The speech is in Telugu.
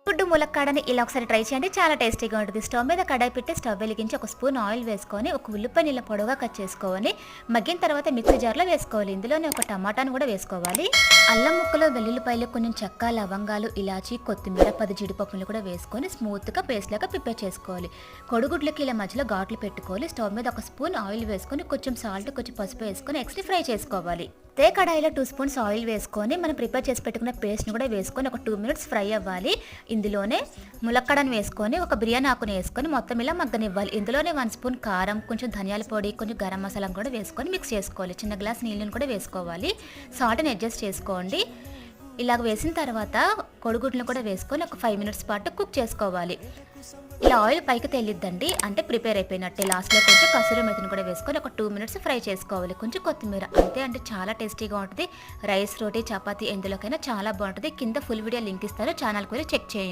గుడ్డు ములక్కాడని ఇలా ఒకసారి ట్రై చేయండి. చాలా టేస్టీగా ఉంటుంది. స్టవ్ మీద కడాయి పెట్టి స్టవ్ వెలిగించి ఒక స్పూన్ ఆయిల్ వేసుకొని ఒక ఉల్లిపాయ నీళ్ళ పొడవుగా కట్ చేసుకోవాలి. మగ్గిన తర్వాత మిక్సీ జార్లో వేసుకోవాలి. ఇందులోనే ఒక టమాటాను కూడా వేసుకోవాలి. అల్లం ముక్కలు, వెల్లుల్లిపాయలు, కొంచెం చెక్క, లవంగాలు, ఇలాచి, కొత్తిమీర, 10 జీడిపప్పులు కూడా వేసుకొని స్మూత్గా పేస్ట్ లాగా ప్రిపేర్ చేసుకోవాలి. కొడుగుడ్లకి ఇలా మధ్యలో ఘాట్లు పెట్టుకోవాలి. స్టవ్ మీద ఒక స్పూన్ ఆయిల్ వేసుకొని కొంచెం సాల్ట్, కొంచెం పసుపు వేసుకొని ఎగ్స్ని ఫ్రై చేసుకోవాలి. అదే కడాయిలో 2 స్పూన్స్ ఆయిల్ వేసుకొని మనం ప్రిపేర్ చేసి పెట్టుకున్న పేస్ట్ని కూడా వేసుకొని ఒక 2 మినిట్స్ ఫ్రై అవ్వాలి. ఇందులోనే ములక్కడను వేసుకొని ఒక బిర్యానీ ఆకుని వేసుకొని మొత్తం ఇలా మగ్గనివ్వాలి. ఇందులోనే 1 స్పూన్ కారం, కొంచెం ధనియాల పొడి, కొంచెం గరం మసాలా కూడా వేసుకొని మిక్స్ చేసుకోవాలి. చిన్న గ్లాస్ నీళ్ళని కూడా వేసుకోవాలి. సాల్ట్ని అడ్జస్ట్ చేసుకోండి. ఇలాగ వేసిన తర్వాత కొడుగుడ్లను కూడా వేసుకొని ఒక 5 మినిట్స్ పాటు కుక్ చేసుకోవాలి. ఇలా ఆయిల్ పైకి తేలిద్దండి, అంటే ప్రిపేర్ అయిపోయినట్టే. లాస్ట్లో కొంచెం కసూరి మెతిని కూడా వేసుకొని ఒక 2 మినిట్స్ ఫ్రై చేసుకోవాలి. కొంచెం కొత్తిమీర, అంతే. అంటే చాలా టేస్టీగా ఉంటుంది. రైస్, రోటీ, చపాతీ ఎందులోకైనా చాలా బాగుంటుంది. కింద ఫుల్ వీడియో లింక్ ఇస్తాను, ఛానల్కి వెళ్ళి చెక్ చేయండి.